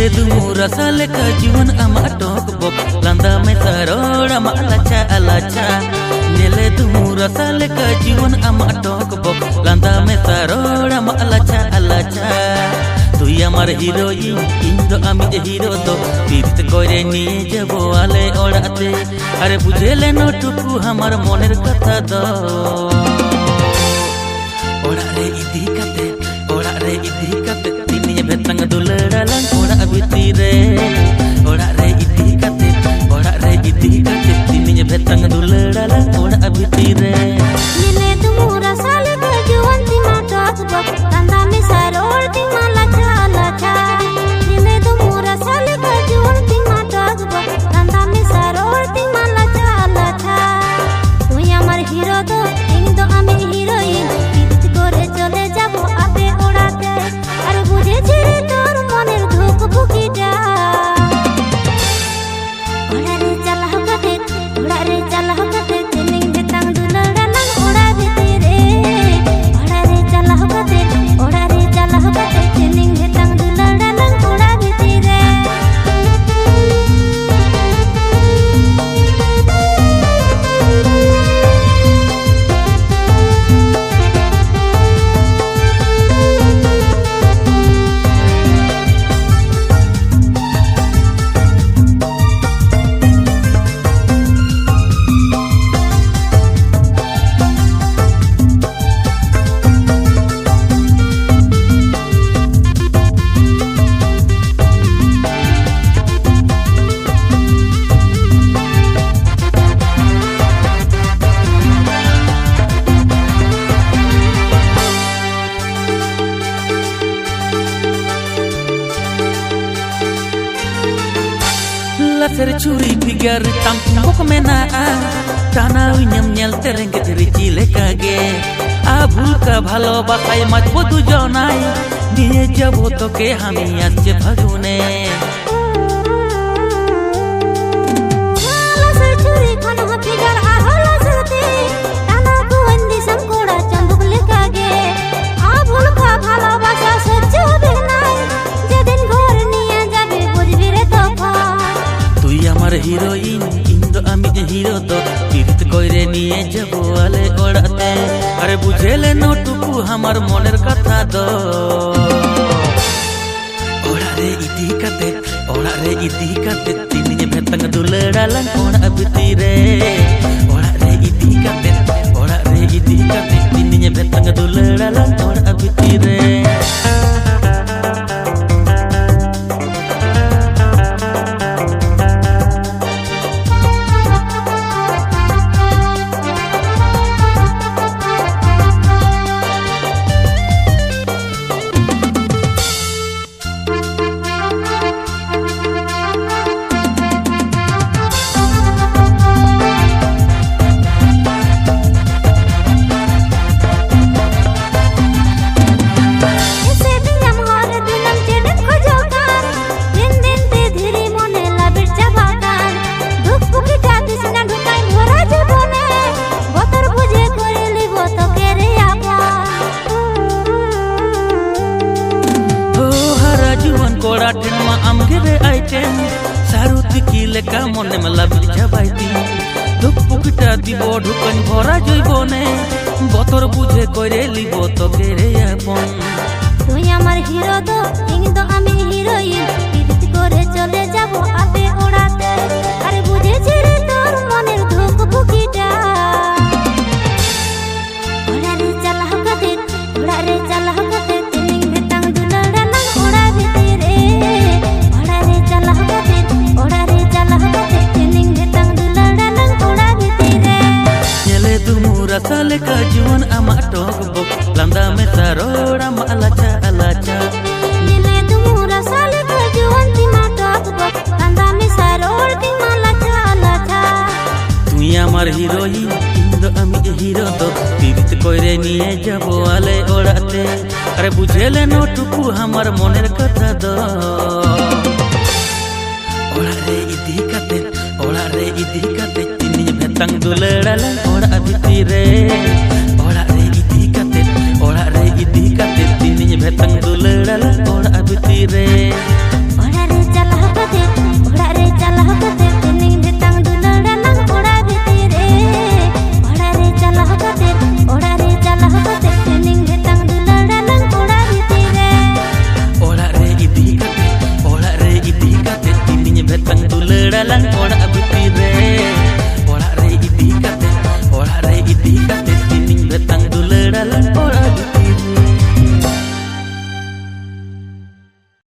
Nyele dumu rasa leka juan ama tok bok landa me saror ama alacha alacha. Nyele dumu rasa leka juan ama tok bok landa me saror ama alacha alacha. তুই আমার heroine Indo আমি যে hero তো তীর্থ করে নিয়ে যাবো আলে ওড়াতে আরে বুঝেলে নটুকু আমার মনের কথা দ ওড়ারে ইদি কাতে তিনি ভেতং দুলড়ালাং ওড়া ভিতরে ওড়ারে ইদি কাতে তিনি ভেতং দুলড়ালাং ওড়া ভিতরে Nyele dumu rasa leka juan tima tok bok landa me saror tima alacha alacha. Nyele dumu rasa leka juan tima tok bok landa me saror tima alacha alacha. তুই আমার হিরো তো ইন্দো আমি হিরোইন তীর্থ করে চলে যাবো আবে ওড়াতে আর বুঝেছি রে তোর মনের ধুক বুকিটা ওড়ারে চালা হকাতে তিনিং ভেতাং দুলড়ালাং ওড়া ভিতরে ওড়ারে চালা হকাতে তিনিং ভেতাং দুলড়ালাং ওড়া ভিতরে Laser curi pigar tampok mena Tana unyam nyel terengge tericile kage Abul ka bhalo basai majbo du jonai Niye jabo toke hami asche phagune Laser curi khano pigar ar holo sute Tana ku andi samkoda chambuk lekage Abul ka bhalo basa sojjo hobe nai jedin ghor niye jabe bujbi re tofan তুই আমার heroine Indo আমি যে hero তো তীর্থ কইরে নিয়ে যাবো আলে ওড়াতে আরে বুঝেলে নটুকু আমার মনের কথা দ ওড়ারে ইদি কাতে তিনি ভেতং দুলড়ালাং ওড়া ভিতরে ওড়ারে ইদি কাতে তিনি ভেতং দুলড়ালাং ওড়া ভিতরে कोड़ा ठेनमा आमगेरे आइटेम सारुति की लेका मने मला बिजा बाइती धुक पुकिटा दिबो ढुकन भरा जइबने बतर बुझे करे लिबो तो केरे आपन তুই আমার হিরো তো ইন্দো আমি হিরোইন তীর্থ করে চলে যাবো আবে ওড়াতে আরে বুঝেছি রে তোর মনের ধুক বুকিটা ওড়ারে চালা হকাতে তিনিং ভেতাং দুলড়ালাং ওড়া ভিতরে ওড়ারে চালা হকাতে তিনিং ভেতাং দুলড়ালাং ওড়া ভিতরে Nyele dumu rasa leka juan ama tok bok landa me saror ama alacha alacha Nyele dumu rasa leka juan tima tok bok landa me saror tima alacha alacha তুই আমার হিরোইন ইন্দো আমি যে হিরো তো তীর্থ কইরে নিয়ে যাবো আলে ওড়াতে আরে বুঝেলে নটুকু আমার মনের কথা দ ওড়ারে ইদি কাতে তিনি ভেতং দুলড়ালাং ওড়া ভিতরে ওড়ারে ইদি কাতে তিনি ভেতং দুলড়ালাং ওড়া ভিতরে